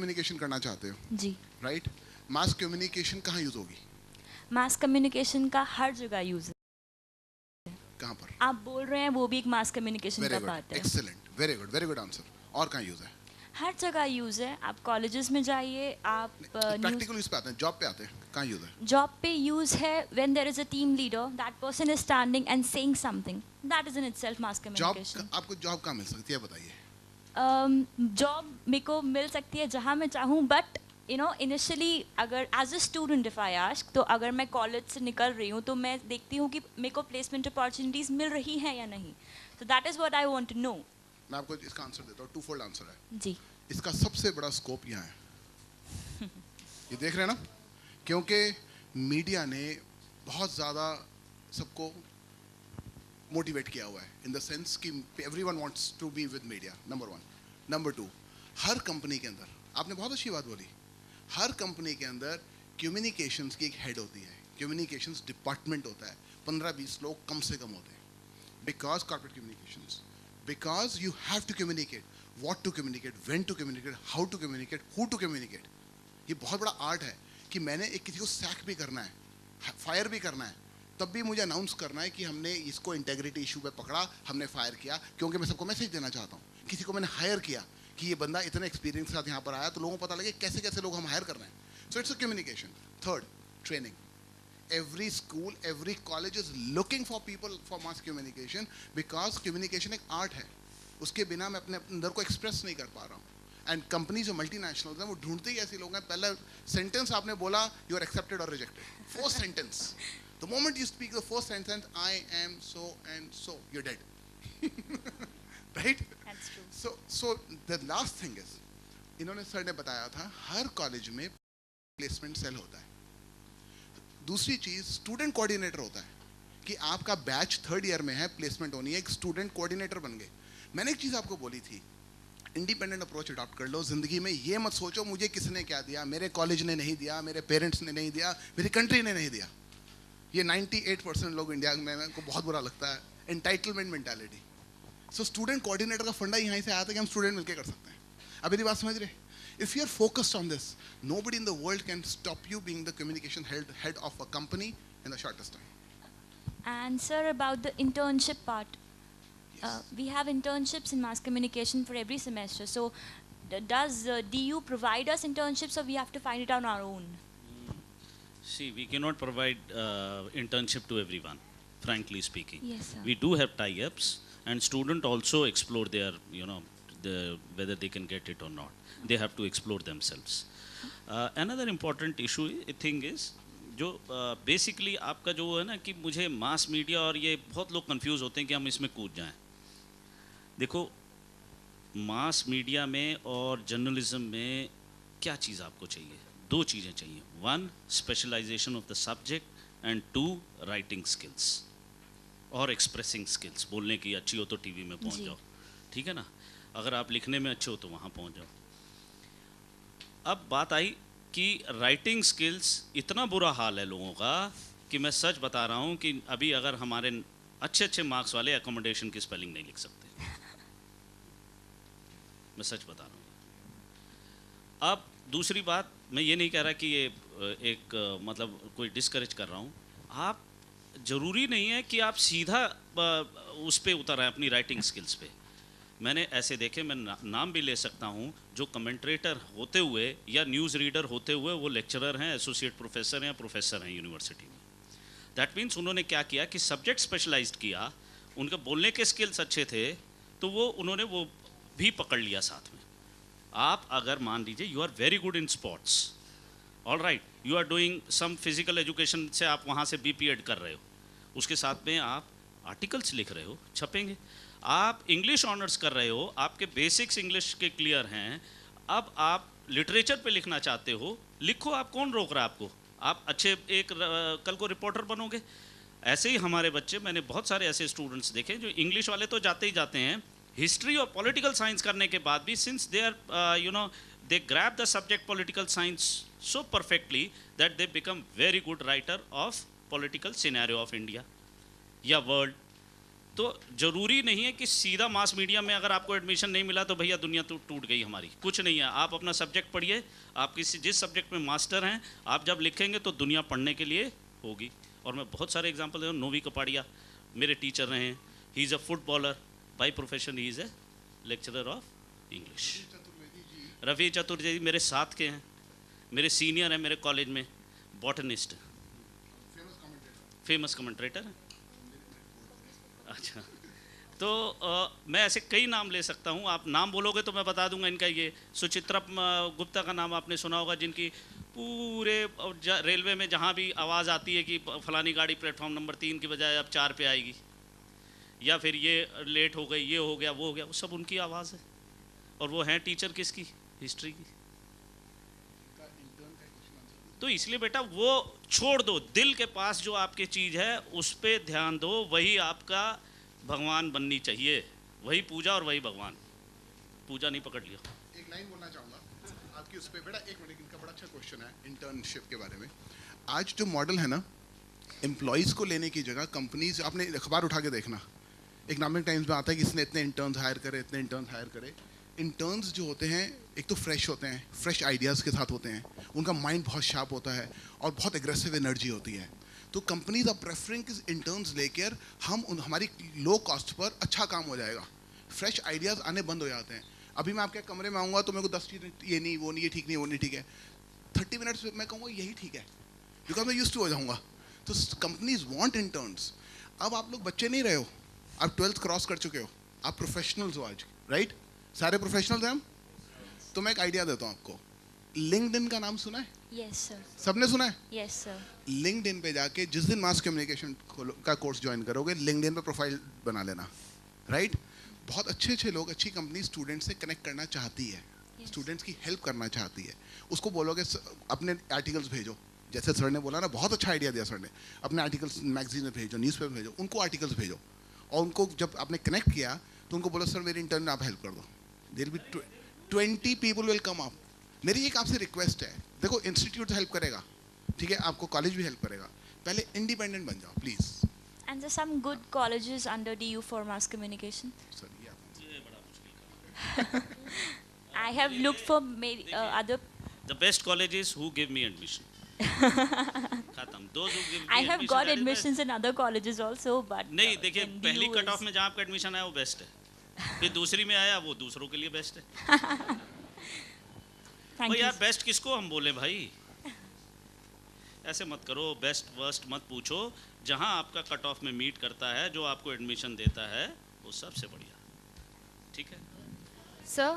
Communication करना चाहते हो जी। राइट, मास कम्युनिकेशन कहाँ यूज होगी? मास कम्युनिकेशन का हर जगह यूज है। कहाँ पर? आप बोल रहे हैं वो भी एक मास कम्युनिकेशन वेरी का गुड, पार्ट है। Excellent, very good answer. और कहाँ यूज है? हर जगह यूज है। आप कॉलेजेस में जाइए, आप न्यूज़ प्रैक्टिकल यूज पे आते हैं, जॉब पे आते हैं, कहाँ यूज है? जॉब पे यूज है। When there is a team leader, that person is standing and saying something, that is in itself mass job, communication. आपको जॉब कहाँ मिल सकती है बताइए? जॉब मेरे को मिल सकती है जहाँ मैं चाहूँ, बट यू नो इनिशियली अगर as a student if I ask, तो अगर मैं कॉलेज से निकल रही हूँ तो मैं देखती हूँ कि मेरे को प्लेसमेंट अपॉर्चुनिटीज़ मिल रही हैं या नहीं। तो that is what I want to know. मैं आपको इसका आंसर देता हूँ, टू फोल्ड आंसर है। जी। इसका सबसे बड़ा स्कोप यहाँ है, ये देख रहे हैं ना, क्योंकि मीडिया ने बहुत ज़्यादा सबको मोटिवेट किया हुआ है इन द सेंस कि everyone wants to be with media, number one. Number two, हर कंपनी के अंदर, आपने बहुत अच्छी बात बोली, हर कंपनी के अंदर कम्युनिकेशंस की एक हेड होती है, कम्युनिकेशंस डिपार्टमेंट होता है, 15-20 लोग कम से कम होते हैं, because corporate communications, because you have to communicate, what to communicate, when to communicate, how to communicate, who to communicate. ये बहुत बड़ा आर्ट है कि मैंने एक किसी को सैक भी करना है, फायर भी करना है, तब भी मुझे अनाउंस करना है कि हमने इसको इंटेग्रिटी इशू पे पकड़ा, हमने फायर किया, क्योंकि मैं सबको मैसेज देना चाहता हूँ। किसी को मैंने हायर किया कि ये बंदा इतने एक्सपीरियंस के साथ यहाँ पर आया, तो लोगों को पता लगे कैसे कैसे लोग हम हायर कर रहे हैं। So it's a communication. Third, training. Every school, every college is looking for people for mass communication because communication एक आर्ट है, उसके बिना मैं अपने अंदर को एक्सप्रेस नहीं कर पा रहा हूँ। एंड कंपनी जो मल्टीनेशनल हैं वो ढूंढते ही ऐसे लोग हैं, पहला सेंटेंस आपने बोला यू आर एक्सेप्टेड और rejected, fourth sentence, the moment you speak the fourth sentence I am so and so, you are dead. Right? So the last thing is, इन्होंने सर ने बताया था हर कॉलेज में प्लेसमेंट सेल होता है। दूसरी चीज स्टूडेंट कोऑर्डिनेटर होता है कि आपका बैच थर्ड ईयर में है, प्लेसमेंट होनी है, एक स्टूडेंट कोऑर्डिनेटर बन गए। मैंने एक चीज आपको बोली थी, इंडिपेंडेंट अप्रोच अडॉप्ट कर लो जिंदगी में, ये मत सोचो मुझे किसने क्या दिया, मेरे कॉलेज ने नहीं दिया, मेरे पेरेंट्स ने नहीं दिया, मेरी कंट्री ने नहीं दिया। ये 98% लोग इंडिया में को बहुत बुरा लगता है, entitlement mentality. So student coordinator का फंडा यहीं से आया था कि हम स्टूडेंट मिलकर कर सकते हैं। अब मेरी बात समझ रहे? If you are focused on this, nobody in the world can stop you being the communication head of a company in the shortest time. And sir, about the internship part, Yes. we have internships in mass communication for every semester. So, does DU provide us internships, or we have to find it on our own? See, we cannot provide internship to everyone, frankly speaking. Yes, sir. We do have tie-ups, and student also explore their, whether they can get it or not. They have to explore themselves. Another important issue, thing is, जो basically आपका जो है ना कि मुझे mass media और ये बहुत लोग कंफ्यूज होते हैं कि हम इसमें कूद जाएं। देखो, मास मीडिया में और जर्नलिज्म में क्या चीज़ आपको चाहिए? दो चीज़ें चाहिए। One, specialisation of the subject, and two, writing skills और एक्सप्रेसिंग स्किल्स। बोलने की अच्छी हो तो टीवी में पहुंच जी। जाओ, ठीक है ना। अगर आप लिखने में अच्छे हो तो वहाँ पहुंच जाओ। अब बात आई कि राइटिंग स्किल्स, इतना बुरा हाल है लोगों का कि मैं सच बता रहा हूँ कि अभी अगर हमारे अच्छे अच्छे मार्क्स वाले अकोमोडेशन की स्पेलिंग नहीं लिख सकते। मैं सच बता रहा हूँ। अब दूसरी बात, मैं ये नहीं कह रहा कि ये एक मतलब कोई डिस्करेज कर रहा हूँ। आप ज़रूरी नहीं है कि आप सीधा उस पर उतर आए अपनी राइटिंग स्किल्स पे। मैंने ऐसे देखे, मैं नाम भी ले सकता हूँ, जो कमेंट्रेटर होते हुए या न्यूज़ रीडर होते हुए वो लेक्चरर हैं, एसोसिएट प्रोफेसर हैं या प्रोफेसर हैं यूनिवर्सिटी में। दैट मीन्स उन्होंने क्या किया कि सब्जेक्ट स्पेशलाइज्ड किया, उनके बोलने के स्किल्स अच्छे थे तो वो उन्होंने वो भी पकड़ लिया साथ में। आप अगर मान लीजिए you are very good in sports, all right, you are doing some physical education से आप वहाँ से BPEd कर रहे हो, उसके साथ में आप आर्टिकल्स लिख रहे हो, छपेंगे। आप इंग्लिश ऑनर्स कर रहे हो, आपके बेसिक्स इंग्लिश के क्लियर हैं, अब आप लिटरेचर पे लिखना चाहते हो, लिखो, आप कौन रोक रहा है आपको? आप अच्छे एक कल को रिपोर्टर बनोगे। ऐसे ही हमारे बच्चे, मैंने बहुत सारे ऐसे स्टूडेंट्स देखे जो इंग्लिश वाले तो जाते ही जाते हैं, हिस्ट्री और पॉलिटिकल साइंस करने के बाद भी, since they are they grab the subject political science so perfectly that they become very good writer of political scenario of India या वर्ल्ड। तो ज़रूरी नहीं है कि सीधा मास मीडिया में अगर आपको एडमिशन नहीं मिला तो भैया दुनिया तो टूट गई हमारी, कुछ नहीं है। आप अपना सब्जेक्ट पढ़िए, आप जिस सब्जेक्ट में मास्टर हैं, आप जब लिखेंगे तो दुनिया पढ़ने के लिए होगी। और मैं बहुत सारे एग्जांपल दे रहा हूँ। नोवी कपाड़िया मेरे टीचर रहे हैं, he is a footballer, by profession he is a lecturer of English. Ravi Chaturvedi मेरे साथ के हैं, मेरे सीनियर हैं मेरे कॉलेज में, बॉटनिस्ट, फेमस कमेंट्रेटर हैं। अच्छा, तो मैं ऐसे कई नाम ले सकता हूँ, आप नाम बोलोगे तो मैं बता दूंगा इनका। ये सुचित्रा गुप्ता का नाम आपने सुना होगा, जिनकी पूरे रेलवे में जहाँ भी आवाज़ आती है कि फलानी गाड़ी प्लेटफॉर्म नंबर 3 की बजाय अब 4 पे आएगी, या फिर ये लेट हो गई, ये हो गया, वो हो गया, वो सब उनकी आवाज़ है। और वो हैं टीचर किसकी? हिस्ट्री की। तो इसलिए बेटा वो छोड़ दो, दिल के पास जो आपकी चीज़ है उस पर ध्यान दो, वही आपका भगवान बननी चाहिए, वही पूजा और वही भगवान। पूजा नहीं पकड़ लिया। एक लाइन बोलना चाहूँगा आपकी उस पर बेटा, एक मिनट, इनका बड़ा अच्छा क्वेश्चन है इंटर्नशिप के बारे में। आज जो मॉडल है ना, एम्प्लॉयज़ को लेने की जगह कंपनीज, आपने अखबार उठा के देखना, इकनॉमिक टाइम्स में आता है कि इसने इतने इंटर्न्स हायर करे, इतने इंटर्न्स हायर करे। इंटर्न्स जो होते हैं एक तो फ्रेश होते हैं, फ्रेश आइडियाज़ के साथ होते हैं, उनका माइंड बहुत शार्प होता है और बहुत एग्रेसिव एनर्जी होती है। तो कंपनीज आर प्रेफरिंग इंटर्न्स लेकर हमारी लो कॉस्ट पर अच्छा काम हो जाएगा, फ्रेश आइडियाज़ आने बंद हो जाते हैं। अभी मैं आपके कमरे में आऊँगा तो मेरे को 10 चीज़ें, ये नहीं, वो नहीं, ये ठीक नहीं, वो नहीं ठीक है, 30 मिनट्स में मैं कहूँगा यही ठीक है, बिकॉज मैं यूज्ड टू हो जाऊँगा। तो कंपनीज वांट इंटर्न्स। अब आप लोग बच्चे नहीं रहे हो, आप 12th क्रॉस कर चुके हो, आप प्रोफेशनल्स हो आज, राइट? सारे प्रोफेशनल्स हैं हम। तो मैं एक आइडिया देता हूँ आपको। लिंक्डइन का नाम सुना है? Yes sir. सबने सुना है? Yes sir. लिंक्डइन पे जाके जिस दिन मास कम्युनिकेशन का कोर्स ज्वाइन करोगे, लिंक्डइन पे प्रोफाइल बना लेना, राइट? बहुत अच्छे अच्छे लोग, अच्छी कंपनी स्टूडेंट से कनेक्ट करना चाहती है, स्टूडेंट्स की हेल्प करना चाहती है। उसको बोलोगे अपने आर्टिकल्स भेजो, जैसे सर ने बोला ना, बहुत अच्छा आइडिया दिया सर ने, अपने आर्टिकल्स मैगजीन में भेजो, न्यूज़पेपर में भेजो, उनको आर्टिकल्स भेजो। और उनको जब आपने कनेक्ट किया तो उनको बोलो सर मेरे इंटर्न आप हेल्प कर दो, there will be 20 people will come up. मेरी एक आपसे रिक्वेस्ट है, देखो इंस्टीट्यूट हेल्प करेगा, ठीक है, आपको कॉलेज भी हेल्प करेगा, पहले इंडिपेंडेंट बन जाओ please. And there's some good colleges under DU for mass communication. Sir ये बड़ा मुश्किल काम। I have looked for other. The best colleges who give me admission. खत्म। Those who give me I have admission, got that is admissions in other colleges also, but best. नहीं देखिए, in पहली DU cut off is- में जहाँ आपका admission आया वो best है, फिर दूसरी में आया वो दूसरों के लिए बेस्ट है। Thank भाई you. यार बेस्ट किसको हम बोले भाई, ऐसे मत करो, बेस्ट वर्स्ट मत पूछो, जहाँ आपका कट ऑफ में मीट करता है, जो आपको एडमिशन देता है वो सबसे बढ़िया, ठीक है? Sir,